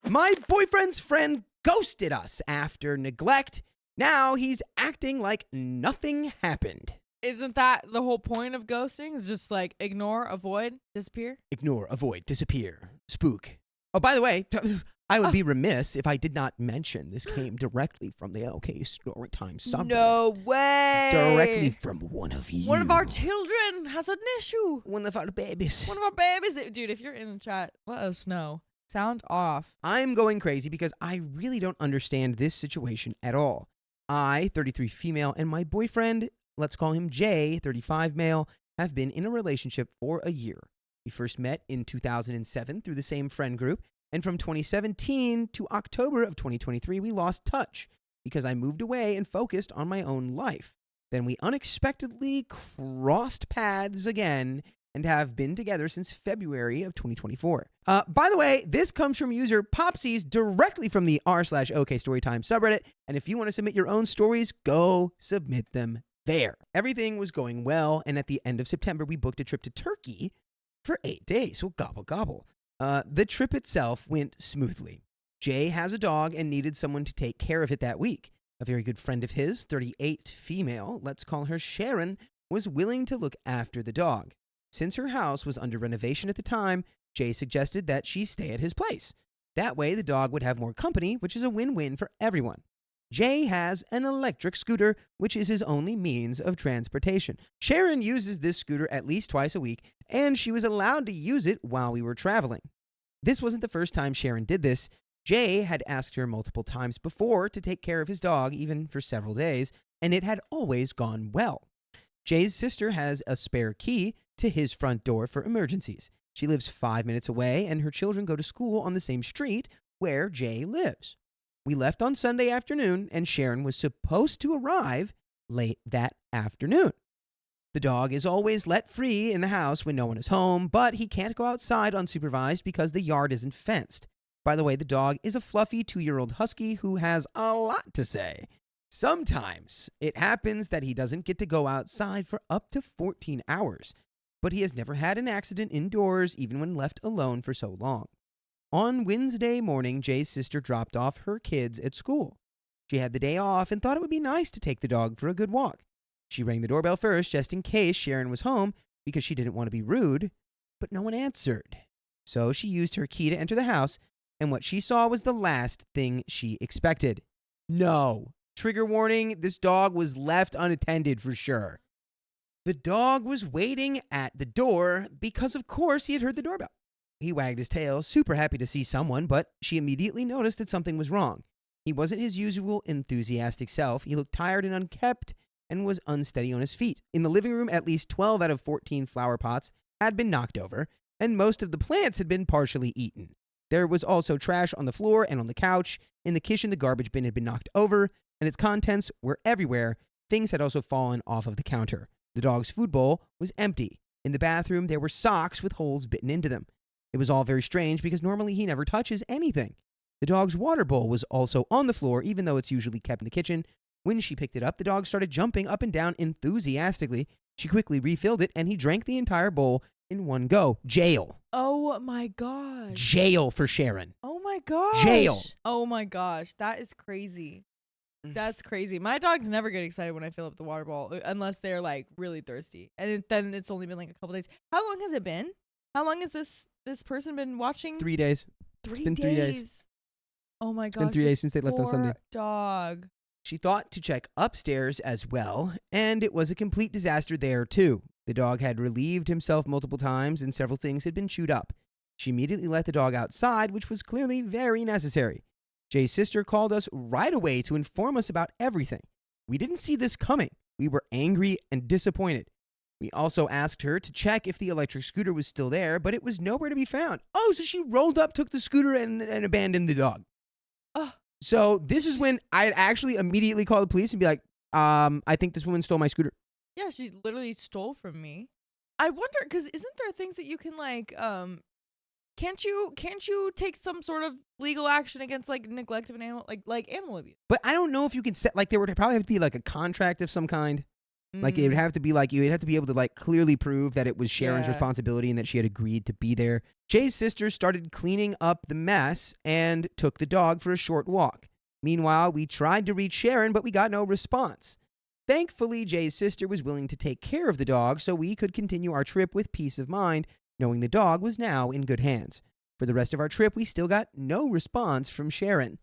My boyfriend's friend ghosted us after neglect. Now he's acting like nothing happened. Isn't that the whole point of ghosting? Is just like ignore, avoid, disappear? Ignore, avoid, disappear, spook. Oh, by the way, I would be remiss if I did not mention this came directly from the Storytime subreddit. No way. Directly from one of you. One of our children has an issue. One of our babies. One of our babies. Dude, if you're in the chat, let us know. Sound off. I'm going crazy because I really don't understand this situation at all. I, 33 female, and my boyfriend, let's call him Jay, 35 male, have been in a relationship for a year. We first met in 2007 through the same friend group, and from 2017 to October of 2023, we lost touch because I moved away and focused on my own life. Then we unexpectedly crossed paths again and have been together since February of 2024. By the way, this comes from user Popsies directly from the r/OKstorytime subreddit, and if you want to submit your own stories, go submit them there. Everything was going well, and at the end of September, we booked a trip to Turkey for 8 days, so gobble gobble. The trip itself went smoothly. Jay has a dog and needed someone to take care of it that week. A very good friend of his, 38 female, let's call her Sharon, was willing to look after the dog. Since her house was under renovation at the time, Jay suggested that she stay at his place. That way, the dog would have more company, which is a win-win for everyone. Jay has an electric scooter, which is his only means of transportation. Sharon uses this scooter at least twice a week, and she was allowed to use it while we were traveling. This wasn't the first time Sharon did this. Jay had asked her multiple times before to take care of his dog, even for several days, and it had always gone well. Jay's sister has a spare key to his front door for emergencies. She lives 5 minutes away, and her children go to school on the same street where Jay lives. We left on Sunday afternoon, and Sharon was supposed to arrive late that afternoon. The dog is always let free in the house when no one is home, but he can't go outside unsupervised because the yard isn't fenced. By the way, the dog is a fluffy 2-year-old husky who has a lot to say. Sometimes it happens that he doesn't get to go outside for up to 14 hours, but he has never had an accident indoors even when left alone for so long. On Wednesday morning, Jay's sister dropped off her kids at school. She had the day off and thought it would be nice to take the dog for a good walk. She rang the doorbell first just in case Sharon was home because she didn't want to be rude, but no one answered. So she used her key to enter the house, and what she saw was the last thing she expected. No. Trigger warning, this dog was left unattended for sure. The dog was waiting at the door because, of course, he had heard the doorbell. He wagged his tail, super happy to see someone, but she immediately noticed that something was wrong. He wasn't his usual enthusiastic self. He looked tired and unkempt and was unsteady on his feet. In the living room, at least 12 out of 14 flower pots had been knocked over, and most of the plants had been partially eaten. There was also trash on the floor and on the couch. In the kitchen, the garbage bin had been knocked over, and its contents were everywhere. Things had also fallen off of the counter. The dog's food bowl was empty. In the bathroom, there were socks with holes bitten into them. It was all very strange because normally he never touches anything. The dog's water bowl was also on the floor, even though it's usually kept in the kitchen. When she picked it up, the dog started jumping up and down enthusiastically. She quickly refilled it, and he drank the entire bowl in one go. Jail. Oh my gosh. Jail for Sharon. Oh my gosh. Jail. Oh my gosh. That is crazy. That's crazy. My dogs never get excited when I fill up the water bowl unless they're like really thirsty. And then it's only been like a couple days. How long has it been? How long has this person been watching? 3 days. It's been 3 days. Oh my gosh. It's been 3 days since they left on Sunday. Dog. She thought to check upstairs as well, and it was a complete disaster there too. The dog had relieved himself multiple times and several things had been chewed up. She immediately let the dog outside, which was clearly very necessary. Jay's sister called us right away to inform us about everything. We didn't see this coming. We were angry and disappointed. We also asked her to check if the electric scooter was still there, but it was nowhere to be found. Oh, so she rolled up, took the scooter, and abandoned the dog. Oh. So this is when I'd actually immediately call the police and be like, I think this woman stole my scooter. Yeah, she literally stole from me. I wonder, because isn't there things that you can like, can't you take some sort of legal action against like neglect of an animal, like animal abuse? But I don't know if you can set, like there would probably have to be like a contract of some kind. Like it would have to be like you would have to be able to like clearly prove that it was Sharon's Yeah. responsibility and that she had agreed to be there. Jay's sister started cleaning up the mess and took the dog for a short walk. Meanwhile, we tried to reach Sharon, but we got no response. Thankfully, Jay's sister was willing to take care of the dog so we could continue our trip with peace of mind, knowing the dog was now in good hands. For the rest of our trip, we still got no response from Sharon.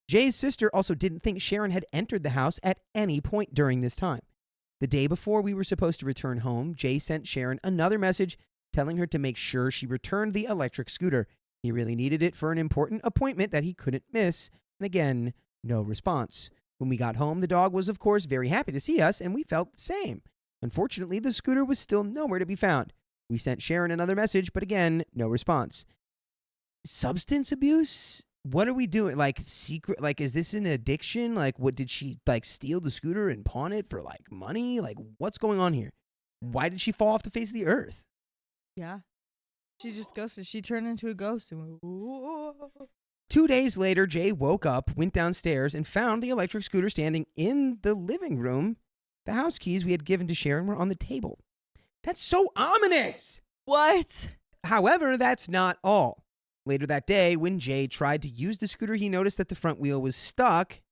Jay's sister also didn't think Sharon had entered the house at any point during this time. The day before we were supposed to return home, Jay sent Sharon another message telling her to make sure she returned the electric scooter. He really needed it for an important appointment that he couldn't miss. And again, no response. When we got home, the dog was, of course, very happy to see us, and we felt the same. Unfortunately, the scooter was still nowhere to be found. We sent Sharon another message, but again, no response. Substance abuse? What are we doing? Like secret? Like, is this an addiction? Like, what did she like steal the scooter and pawn it for like money? Like, what's going on here? Why did she fall off the face of the earth? Yeah. She just ghosted. She turned into a ghost and went, "Whoa." 2 days later, Jay woke up, went downstairs, and found the electric scooter standing in the living room. The house keys we had given to Sharon were on the table. That's so ominous! What? However, that's not all. Later that day, when Jay tried to use the scooter, he noticed that the front wheel was stuck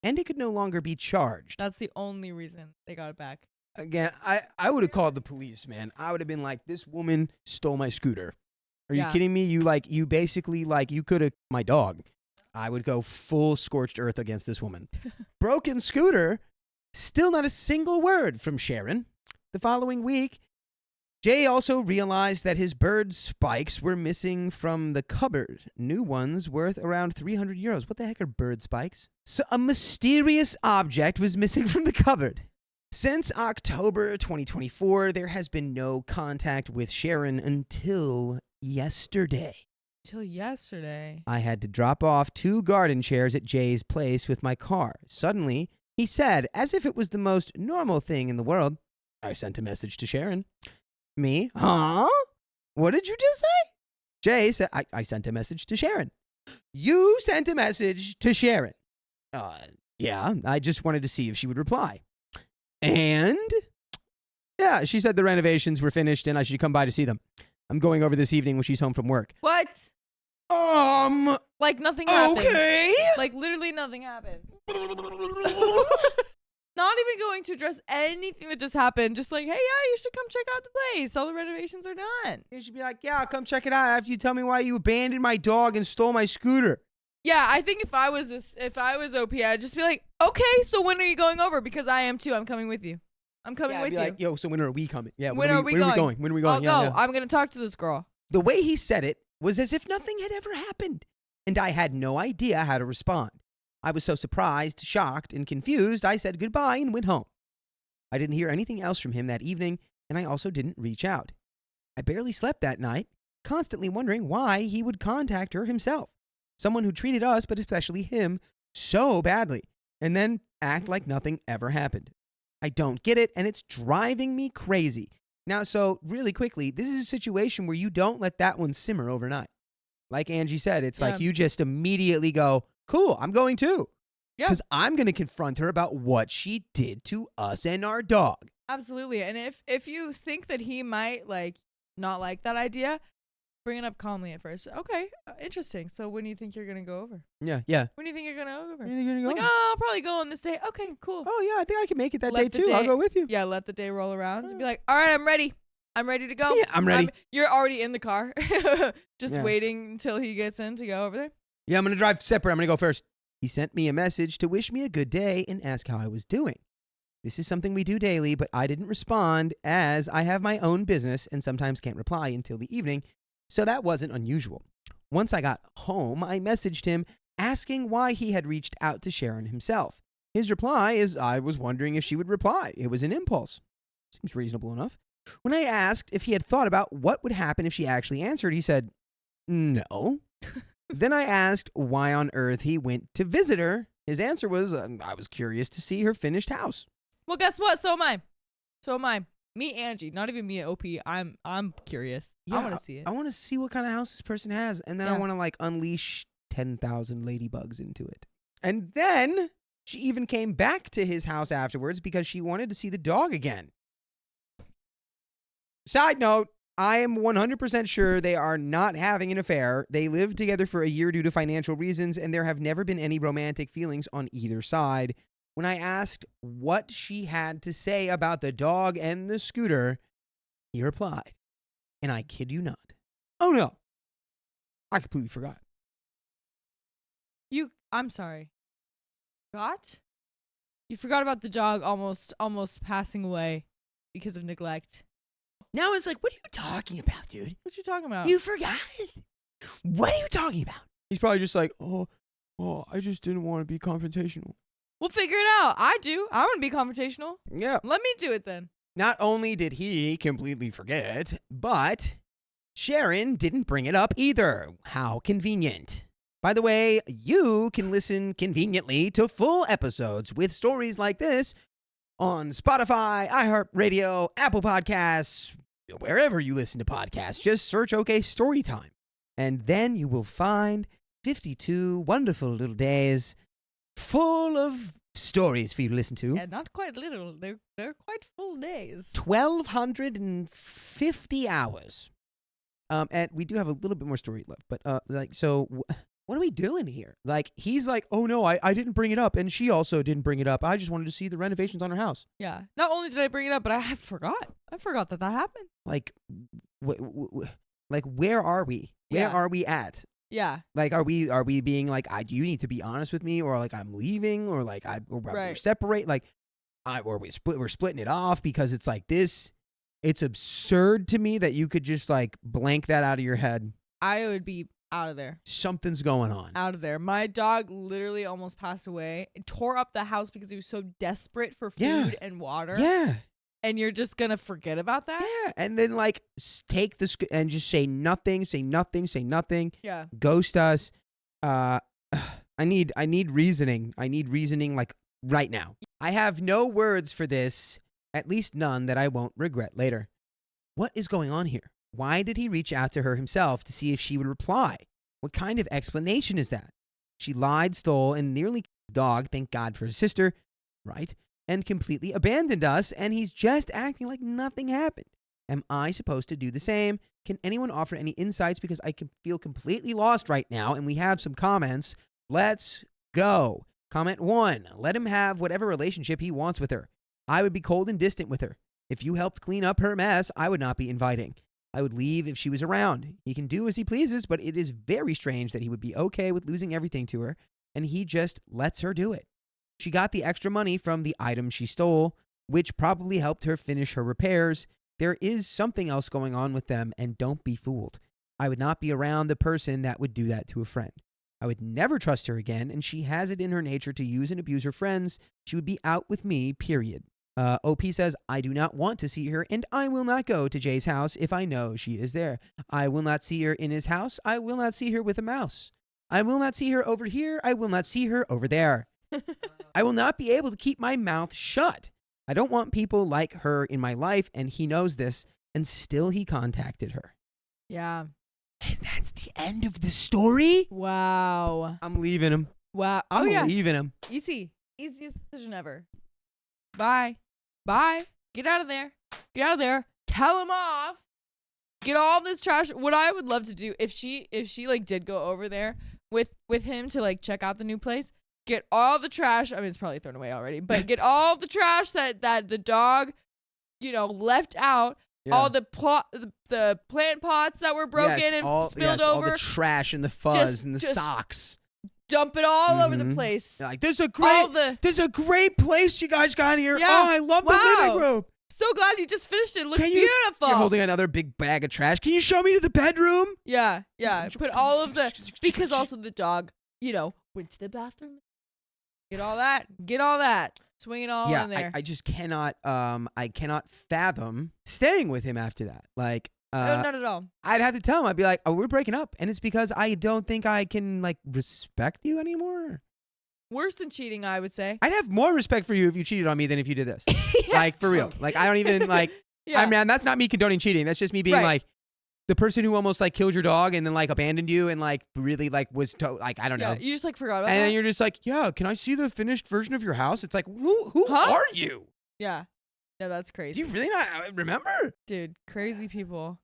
and it could no longer be charged. That's the only reason they got it back. Again, I would have called the police, man. I would have been like, this woman stole my scooter. Are you kidding me? You basically you could have my dog. I would go full scorched earth against this woman. Broken scooter. Still not a single word from Sharon. The following week, Jay also realized that his bird spikes were missing from the cupboard. New ones worth around 300 euros. What the heck are bird spikes? So a mysterious object was missing from the cupboard. Since October 2024, there has been no contact with Sharon until yesterday. Till yesterday. I had to drop off 2 garden chairs at Jay's place with my car. Suddenly, he said, as if it was the most normal thing in the world, I sent a message to Sharon. Me? Huh? What did you just say? Jay said, I sent a message to Sharon. You sent a message to Sharon. Yeah, I just wanted to see if she would reply. And? Yeah, she said the renovations were finished and I should come by to see them. I'm going over this evening when she's home from work. What? Like nothing happened. Okay. Like literally nothing happened. Not even going to address anything that just happened. Just like, hey, yeah, you should come check out the place. All the renovations are done. You should be like, yeah, I'll come check it out after you tell me why you abandoned my dog and stole my scooter. Yeah, I think if I was OP, I'd just be like, okay, so when are you going over? Because I am too. I'm coming with you. I'm coming with be you. like, yo, so when are we coming? Yeah, when are we going? When are we going? I'll go. I'm going to talk to this girl. The way he said it was as if nothing had ever happened, and I had no idea how to respond. I was so surprised, shocked, and confused, I said goodbye and went home. I didn't hear anything else from him that evening, and I also didn't reach out. I barely slept that night, constantly wondering why he would contact her himself, someone who treated us, but especially him, so badly, and then act like nothing ever happened. I don't get it, and it's driving me crazy. Now, so really quickly, this is a situation where you don't let that one simmer overnight. Like Angie said, it's like you just immediately go, cool, I'm going too. Yeah. Because I'm going to confront her about what she did to us and our dog. Absolutely. And if you think that he might not like that idea, bring it up calmly at first. Okay, interesting. So when do you think you're going to go over? Yeah. When do you think you're going to go over? When do you think you're going to go Like, I'll probably go on this day. Okay, cool. Oh, yeah, I think I can make it that day Let the too. I'll go with you. Yeah, let the day roll around and be like, all right, I'm ready. I'm ready to go. Yeah, I'm ready. You're already in the car, just Yeah. waiting until he gets in to go over there. Yeah, I'm going to drive separate. I'm going to go first. He sent me a message to wish me a good day and ask how I was doing. This is something we do daily, but I didn't respond as I have my own business and sometimes can't reply until the evening, so that wasn't unusual. Once I got home, I messaged him asking why he had reached out to Sharon himself. His reply is, I was wondering if she would reply. It was an impulse. Seems reasonable enough. When I asked if he had thought about what would happen if she actually answered, he said, no. Then I asked why on earth he went to visit her. His answer was, I was curious to see her finished house. Well, guess what? So am I. Me, Angie, not even me, OP. I'm curious. Yeah, I want to see it. I want to see what kind of house this person has, and then I want to unleash 10,000 ladybugs into it. And then She even came back to his house afterwards because she wanted to see the dog again. Side note, I am 100% sure they are not having an affair. They lived together for a year due to financial reasons, and there have never been any romantic feelings on either side. When I asked what she had to say about the dog and the scooter, he replied, and I kid you not, "Oh no, I completely forgot." I'm sorry. Forgot? You forgot about the dog almost passing away because of neglect. Now it's like, what are you talking about, dude? What you talking about? You forgot? What are you talking about? He's probably just like, oh, I just didn't want to be confrontational. We'll figure it out. I do. I want to be confrontational. Yeah. Let me do it then. Not only did he completely forget, but Sharon didn't bring it up either. How convenient. By the way, you can listen conveniently to full episodes with stories like this on Spotify, iHeartRadio, Apple Podcasts, wherever you listen to podcasts. Just search OK Storytime. And then you will find 52 wonderful little days full of stories for you to listen to. Yeah, not quite little. They're quite full days. 1,250 hours. And we do have a little bit more story left. But, what are we doing here? Like, he's like, oh, no, I didn't bring it up. And she also didn't bring it up. I just wanted to see the renovations on her house. Yeah. Not only did I bring it up, but I forgot. I forgot that happened. Like, where are we? Where are we at? Yeah. Like, are we being like, you need to be honest with me, or like I'm leaving, or like we're separate, like, or we're splitting it off because it's like this. It's absurd to me that you could just like blank that out of your head. I would be out of there. Something's going on. Out of there. My dog literally almost passed away. It tore up the house because he was so desperate for food and water. Yeah. And you're just going to forget about that? Yeah. And then like take and just say nothing. Yeah. Ghost us. I need reasoning. I need reasoning like right now. I have no words for this, at least none that I won't regret later. What is going on here? Why did he reach out to her himself to see if she would reply? What kind of explanation is that? She lied, stole, and nearly killed the dog, thank God for his sister, right? And completely abandoned us, and he's just acting like nothing happened. Am I supposed to do the same? Can anyone offer any insights? Because I can feel completely lost right now, and we have some comments. Let's go. Comment 1. Let him have whatever relationship he wants with her. I would be cold and distant with her. If you helped clean up her mess, I would not be inviting. I would leave if she was around. He can do as he pleases, but it is very strange that he would be okay with losing everything to her, and he just lets her do it. She got the extra money from the items she stole, which probably helped her finish her repairs. There is something else going on with them, and don't be fooled. I would not be around the person that would do that to a friend. I would never trust her again, and she has it in her nature to use and abuse her friends. She would be out with me, period. OP says, I do not want to see her, and I will not go to Jay's house if I know she is there. I will not see her in his house. I will not see her with a mouse. I will not see her over here. I will not see her over there. I will not be able to keep my mouth shut. I don't want people like her in my life, and he knows this, and still he contacted her. Yeah. And that's the end of the story? Wow. I'm leaving him. Wow. I'm leaving him. Easy. Easiest decision ever. Bye. Bye. Get out of there. Get out of there. Tell him off. Get all this trash. What I would love to do if she like did go over there with him to like check out the new place, get all the trash. I mean, it's probably thrown away already, but get all the trash that the dog, left out. Yeah. All the plant pots that were broken spilled over. All the trash and the fuzz and the socks. Dump it all over the place. Like, there's a great place you guys got here. Yeah. Oh, I love the living room. So glad you just finished it. It looks beautiful. You're holding another big bag of trash. Can you show me to the bedroom? Yeah. Put all of because also the dog, went to the bathroom. Get all that. Swing it all in there. I just cannot, I cannot fathom staying with him after that. Like, no, not at all. I'd have to tell him. I'd be like, oh, we're breaking up. And it's because I don't think I can, like, respect you anymore. Worse than cheating, I would say. I'd have more respect for you if you cheated on me than if you did this. Yeah. Like, for real. Like, I don't even, like, I mean, that's not me condoning cheating. That's just me being like, The person who almost like killed your dog and then like abandoned you and like really like was like I don't know. You just like forgot about And that. then you're just like, yeah, can I see the finished version of your house? It's like, who Huh? are you? Yeah. No, that's Do crazy. you really not remember? Dude, crazy people.